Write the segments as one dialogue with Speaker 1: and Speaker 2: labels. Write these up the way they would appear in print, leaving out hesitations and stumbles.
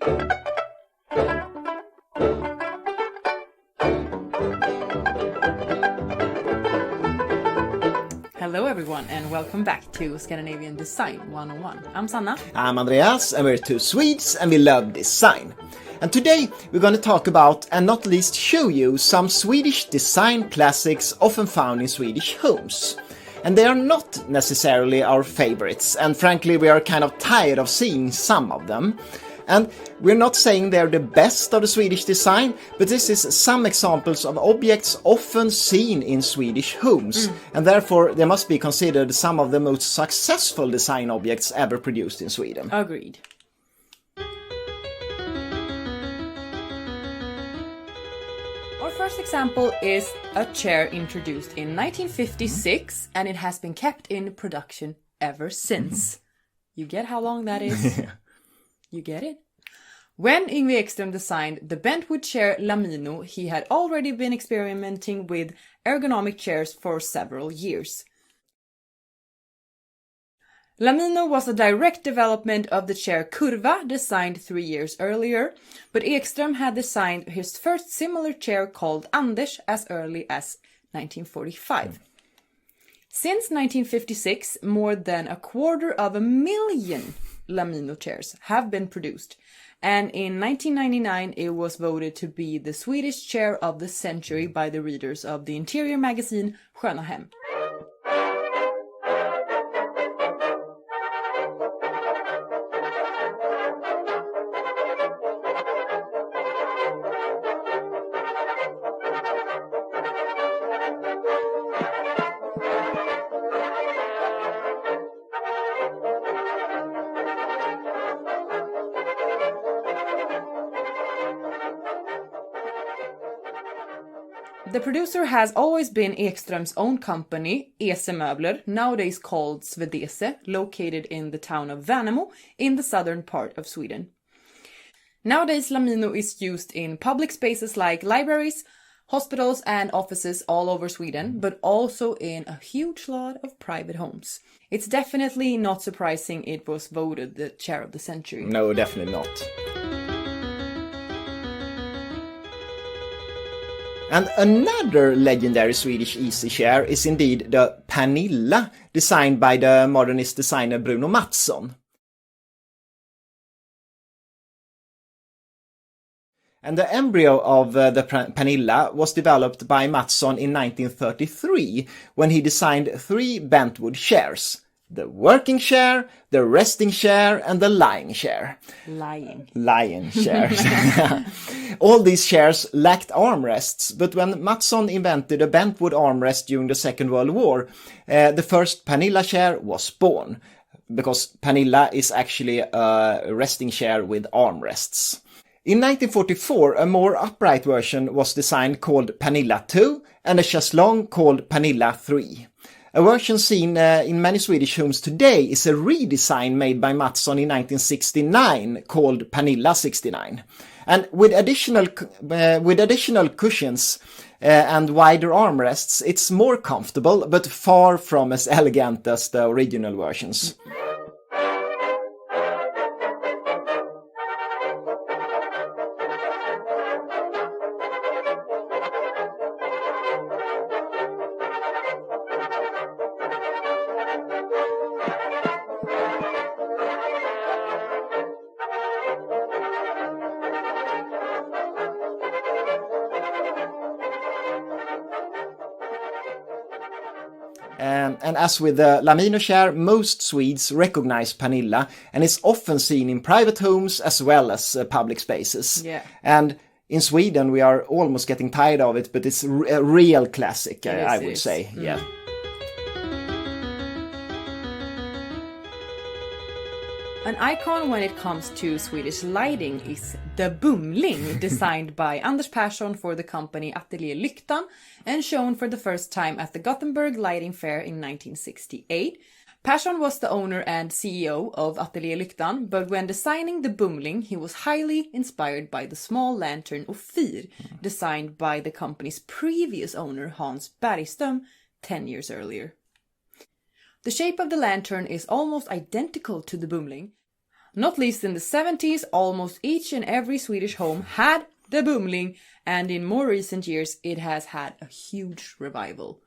Speaker 1: Hello everyone and welcome back to Scandinavian Design 101. I'm Sanna.
Speaker 2: I'm Andreas and we're two Swedes and we love design. And today we're going to talk about and not least show you some Swedish design classics often found in Swedish homes. And they are not necessarily our favorites, and frankly we are kind of tired of seeing some of them. And we're not saying they're the best of the Swedish design, but this is some examples of objects often seen in Swedish homes, and therefore they must be considered some of the most successful design objects ever produced in Sweden.
Speaker 1: Agreed. Our first example is a chair introduced in 1956, and it has been kept in production ever since. You get how long that is? You get it? When Yngve Ekström designed the Bandwood chair Lamino, he had already been experimenting with ergonomic chairs for several years. Lamino was a direct development of the chair Kurva, designed 3 years earlier, but Ekström had designed his first similar chair called Anders as early as 1945. Since 1956, more than 250,000 Lamino chairs have been produced, and in 1999 it was voted to be the Swedish chair of the century by the readers of the interior magazine Sköna Hem. The producer has always been Ekström's own company, ESE Möbler, nowadays called Swedese, located in the town of Värnamo in the southern part of Sweden. Nowadays Lamino is used in public spaces like libraries, hospitals and offices all over Sweden, but also in a huge lot of private homes. It's definitely not surprising it was voted the chair of the century.
Speaker 2: No, definitely not. And another legendary Swedish easy chair is indeed the Panilla, designed by the modernist designer Bruno Mathsson. And the embryo of the Panilla was developed by Mathsson in 1933, when he designed 3 bentwood chairs. The working chair, the resting chair, and the lying chair. Lying chairs. All these chairs lacked armrests, but when Mathsson invented a bentwood armrest during the Second World War, the first Panilla chair was born, because Panilla is actually a resting chair with armrests. In 1944, a more upright version was designed called Panilla 2, and a chaiselong called Panilla 3. A version seen in many Swedish homes today is a redesign made by Mathsson in 1969 called Panilla 69. And with additional cushions and wider armrests, it's more comfortable, but far from as elegant as the original versions. And as with the Lamino chair, most Swedes recognize Panilla, and it's often seen in private homes as well as public spaces.
Speaker 1: Yeah.
Speaker 2: And in Sweden we are almost getting tired of it, but it's a real classic, I would say. Yeah.
Speaker 1: An icon when it comes to Swedish lighting is the Boomling, designed by Pehrson for the company Ateljé Lyktan and shown for the first time at the Gothenburg Lighting Fair in 1968. Pehrson was the owner and CEO of Ateljé Lyktan, but when designing the Bumling, he was highly inspired by the small lantern Ophir, designed by the company's previous owner Hans Bergström 10 years earlier. The shape of the lantern is almost identical to the Bumling, Not least in the 70s, almost each and every Swedish home had the Bumling, and in more recent years it has had a huge revival.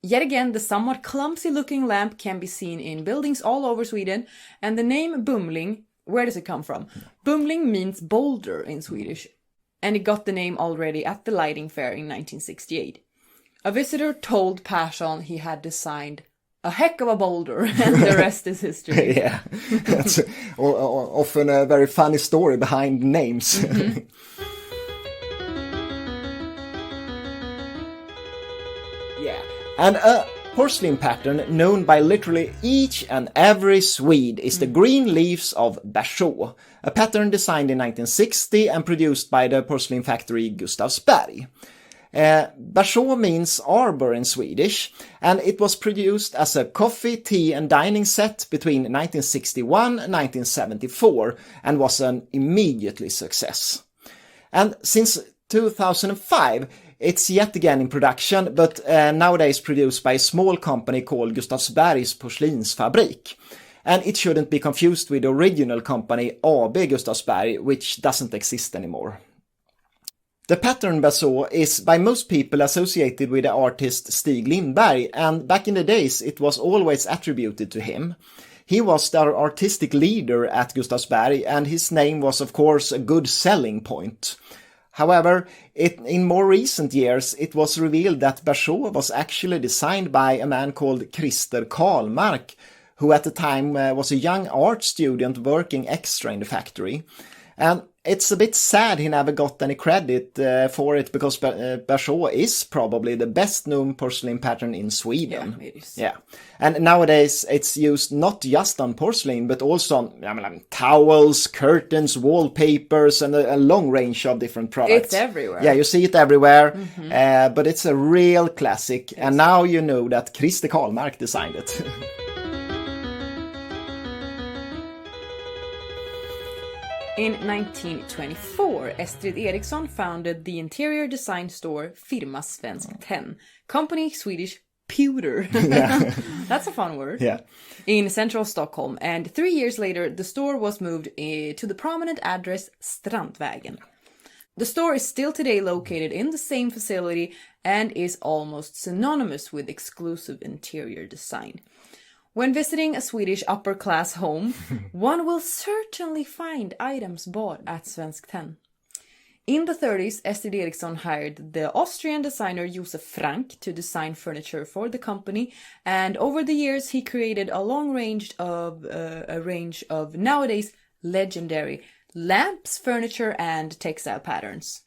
Speaker 1: Yet again, the somewhat clumsy-looking lamp can be seen in buildings all over Sweden, and the name Bumling, where does it come from? Bumling means boulder in Swedish, and it got the name already at the lighting fair in 1968. A visitor told Pehrson he had designed a heck of a boulder, and the rest is history.
Speaker 2: Yeah, that's often a very funny story behind names. Mm-hmm. Yeah, and a porcelain pattern known by literally each and every Swede is the green leaves of Berså, a pattern designed in 1960 and produced by the porcelain factory Gustavsberg. Berså means arbor in Swedish, and it was produced as a coffee, tea and dining set between 1961 and 1974 and was an immediately success. And since 2005, it's yet again in production, but nowadays produced by a small company called Gustavsbergs Porslinsfabrik. And it shouldn't be confused with the original company AB Gustavsberg, which doesn't exist anymore. The pattern Berså is by most people associated with the artist Stig Lindberg, and back in the days it was always attributed to him. He was the artistic leader at Gustavsberg, and his name was of course a good selling point. However, in more recent years it was revealed that Berså was actually designed by a man called Krister Karlmark, who at the time was a young art student working extra in the factory. And it's a bit sad he never got any credit for it, because Berså is probably the best known porcelain pattern in Sweden.
Speaker 1: Yeah, it is.
Speaker 2: Yeah. And nowadays it's used not just on porcelain, but also on towels, curtains, wallpapers, and a long range of different products.
Speaker 1: It's everywhere.
Speaker 2: Yeah, you see it everywhere, but it's a real classic. Yes. And now you know that Krister Karlmark designed it.
Speaker 1: In 1924, Estrid Ericson founded the interior design store Firma Svenskt Tenn, company Swedish pewter. Yeah. That's a fun word.
Speaker 2: Yeah.
Speaker 1: In central Stockholm, and 3 years later the store was moved to the prominent address Strandvägen. The store is still today located in the same facility and is almost synonymous with exclusive interior design. When visiting a Swedish upper-class home, one will certainly find items bought at Svenskt Tenn. In the 30s, Estrid Ericson hired the Austrian designer Josef Frank to design furniture for the company, and over the years he created a range of nowadays legendary lamps, furniture and textile patterns.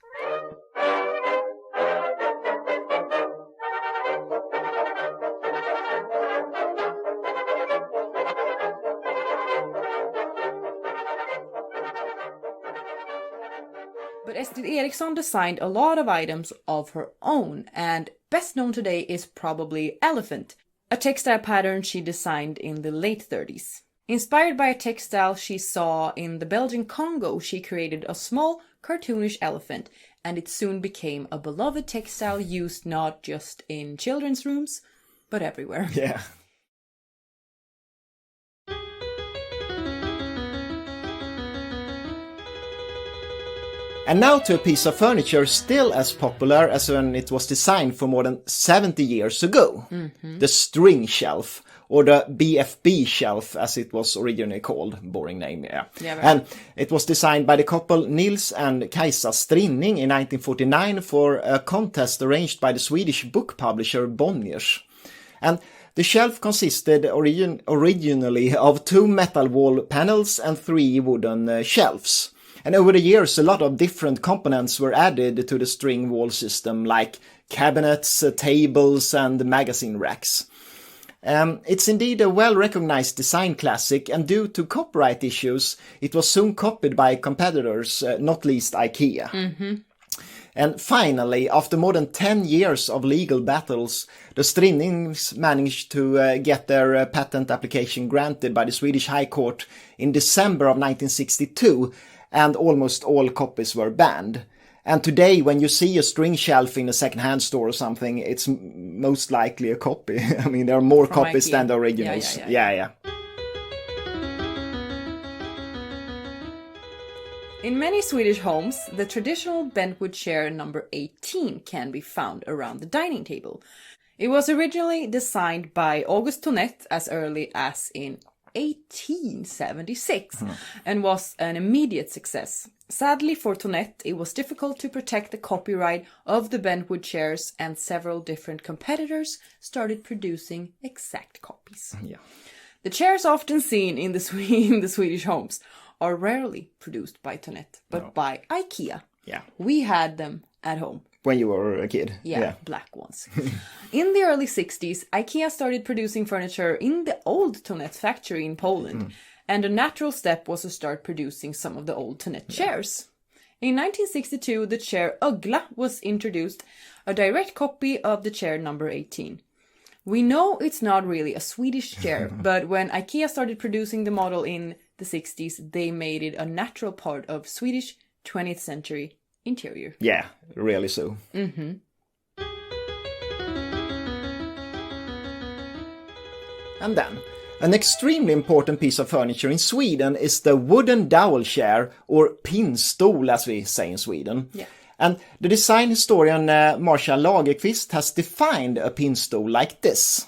Speaker 1: But Estrid Ericson designed a lot of items of her own, and best known today is probably Elefant, a textile pattern she designed in the late 30s. Inspired by a textile she saw in the Belgian Congo, she created a small, cartoonish elephant, and it soon became a beloved textile used not just in children's rooms, but everywhere.
Speaker 2: Yeah. And now to a piece of furniture still as popular as when it was designed for more than 70 years ago. Mm-hmm. The string shelf, or the BFB shelf as it was originally called. Boring name, yeah. Right. And it was designed by the couple Nils and Kajsa Strinning in 1949 for a contest arranged by the Swedish book publisher Bonniers. And the shelf consisted originally of 2 metal wall panels and 3 wooden shelves. And over the years, a lot of different components were added to the string wall system, like cabinets, tables, and magazine racks. It's indeed a well-recognized design classic, and due to copyright issues, it was soon copied by competitors, not least IKEA. Mm-hmm. And finally, after more than 10 years of legal battles, the Strinnings managed to get their patent application granted by the Swedish High Court in December of 1962, and almost all copies were banned. And today, when you see a string shelf in a second-hand store or something, it's most likely a copy. I mean, there are more copies than the originals. Yeah.
Speaker 1: In many Swedish homes, the traditional bentwood chair number 18 can be found around the dining table. It was originally designed by August Tonett as early as in 1876 and was an immediate success. Sadly for Tonett, it was difficult to protect the copyright of the bentwood chairs, and several different competitors started producing exact copies.
Speaker 2: Yeah.
Speaker 1: The chairs often seen in the Swedish homes are rarely produced by Tonett, but by IKEA.
Speaker 2: Yeah.
Speaker 1: We had them at home.
Speaker 2: When you were a kid.
Speaker 1: Yeah, black ones. In the early 60s, IKEA started producing furniture in the old Tonett factory in Poland, and a natural step was to start producing some of the old Tonett chairs. In 1962, the chair Uggla was introduced, a direct copy of the chair number 18. We know it's not really a Swedish chair, but when IKEA started producing the model in the 60s, they made it a natural part of Swedish 20th century interior.
Speaker 2: Yeah, really so.
Speaker 1: Mm-hmm.
Speaker 2: And then, an extremely important piece of furniture in Sweden is the wooden dowel chair, or pinnstol as we say in Sweden.
Speaker 1: Yeah.
Speaker 2: And the design historian Marshall Lagerqvist has defined a pinnstol like this.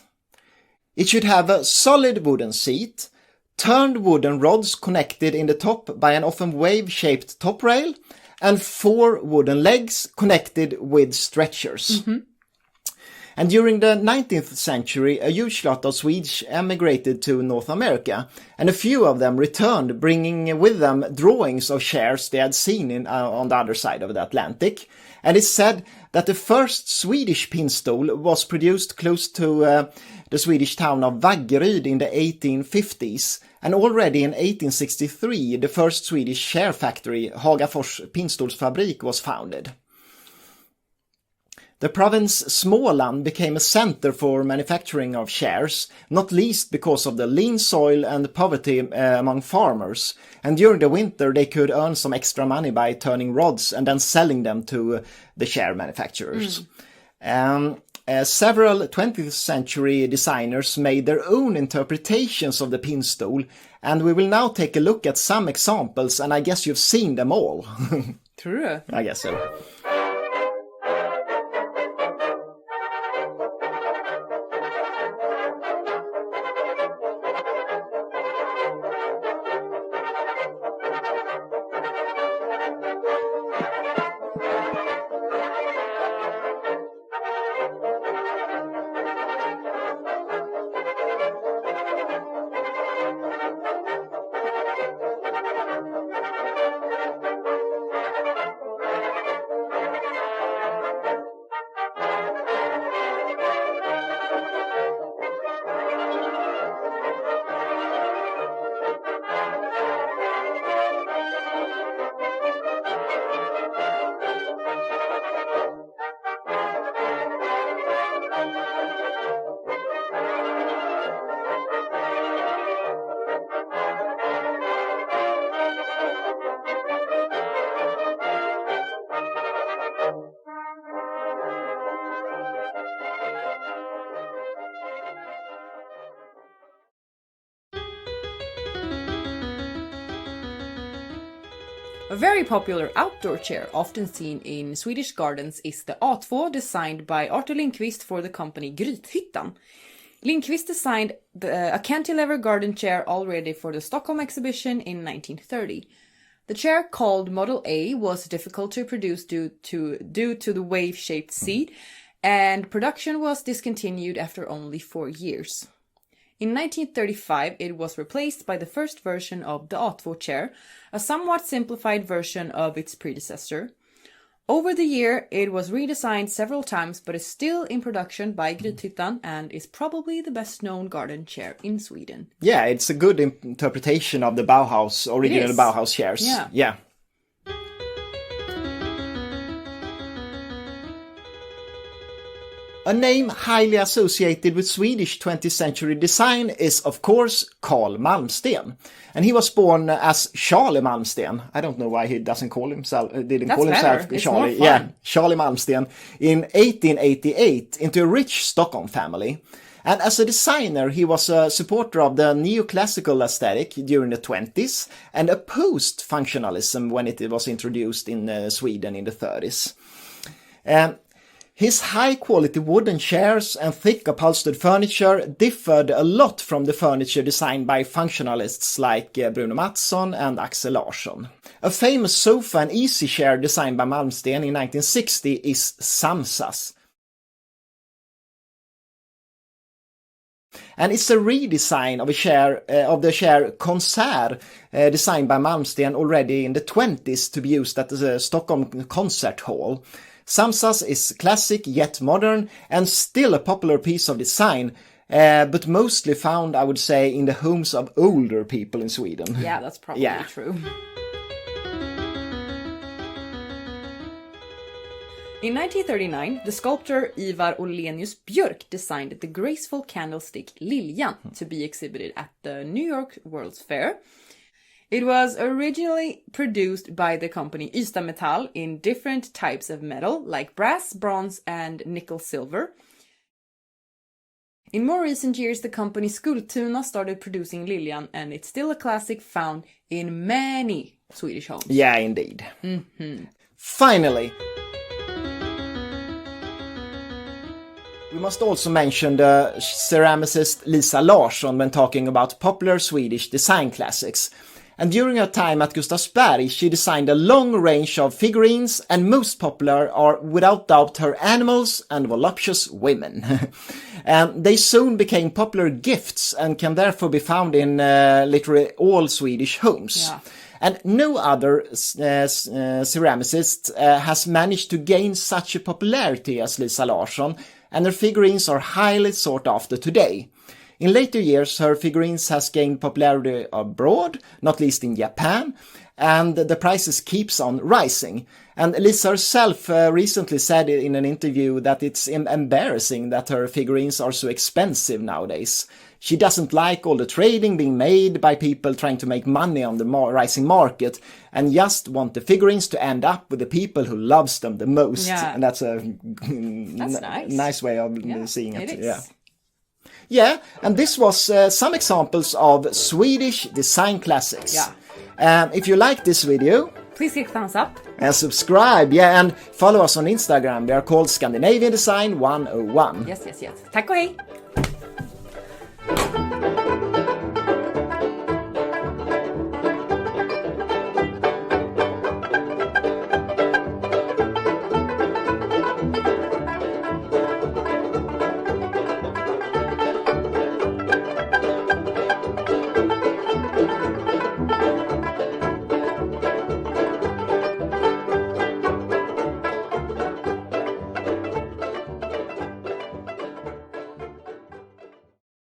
Speaker 2: It should have a solid wooden seat, turned wooden rods connected in the top by an often wave-shaped top rail, and 4 wooden legs connected with stretchers.
Speaker 1: Mm-hmm.
Speaker 2: And during the 19th century, a huge lot of Swedes emigrated to North America, and a few of them returned, bringing with them drawings of chairs they had seen on the other side of the Atlantic. And it's said that the first Swedish pinnstol was produced close to the Swedish town of Vaggeryd in the 1850s, and already in 1863 the first Swedish chair factory, Hagafors Pinnstolsfabrik, was founded. The province Småland became a center for manufacturing of chairs, not least because of the lean soil and poverty among farmers, and during the winter they could earn some extra money by turning rods and then selling them to the chair manufacturers. Several 20th century designers made their own interpretations of the pinnstol, and we will now take a look at some examples, and I guess you've seen them all.
Speaker 1: True.
Speaker 2: I guess so.
Speaker 1: A very popular outdoor chair often seen in Swedish gardens is the A2 designed by Arthur Lindqvist for the company Grythyttan. Lindqvist designed a cantilever garden chair already for the Stockholm exhibition in 1930. The chair, called Model A, was difficult to produce due to the wave-shaped seat, and production was discontinued after only 4 years. In 1935, it was replaced by the first version of the A2 chair, a somewhat simplified version of its predecessor. Over the year, it was redesigned several times, but is still in production by Grythyttan and is probably the best-known garden chair in Sweden.
Speaker 2: Yeah, it's a good interpretation of the Bauhaus, original Bauhaus chairs. Yeah. A name highly associated with Swedish 20th century design is, of course, Karl Malmsteen. And he was born as Charlie Malmsteen. I don't know why he didn't call himself Charlie. Yeah, Charlie Malmsteen in 1888 into a rich Stockholm family. And as a designer, he was a supporter of the neoclassical aesthetic during the 20s and opposed functionalism when it was introduced in Sweden in the 30s. His high-quality wooden chairs and thick upholstered furniture differed a lot from the furniture designed by functionalists like Bruno Mathsson and Lis Larsson. A famous sofa and easy chair designed by Malmsteen in 1960 is Samsas. And it's a redesign of the chair Concert, designed by Malmsteen already in the 20s to be used at the Stockholm Concert Hall. Samsas is classic yet modern and still a popular piece of design, but mostly found, I would say, in the homes of older people in Sweden.
Speaker 1: Yeah, that's probably true. In 1939, the sculptor Ivar Orlenius Björk designed the graceful candlestick Liljan to be exhibited at the New York World's Fair. It was originally produced by the company Ystad Metall in different types of metal, like brass, bronze, and nickel silver. In more recent years, the company Skultuna started producing Liljan, and it's still a classic found in many Swedish homes.
Speaker 2: Yeah, indeed. Finally, we must also mention the ceramicist Lis Larsson when talking about popular Swedish design classics. And during her time at Gustavsberg, she designed a long range of figurines, and most popular are without doubt her animals and voluptuous women. And they soon became popular gifts and can therefore be found in literally all Swedish homes.
Speaker 1: Yeah.
Speaker 2: And no other ceramicist has managed to gain such a popularity as Lis Larsson, and her figurines are highly sought after today. In later years, her figurines has gained popularity abroad, not least in Japan, and the prices keeps on rising. And Lis herself recently said in an interview that it's embarrassing that her figurines are so expensive nowadays. She doesn't like all the trading being made by people trying to make money on the rising market, and just want the figurines to end up with the people who loves them the most.
Speaker 1: Yeah.
Speaker 2: And that's a nice way of seeing it.
Speaker 1: It is.
Speaker 2: Yeah, and this was some examples of Swedish design classics.
Speaker 1: Yeah.
Speaker 2: If you like this video,
Speaker 1: please hit thumbs up.
Speaker 2: And subscribe, and follow us on Instagram. We are called Scandinavian Design 101.
Speaker 1: Yes. Tack och hej!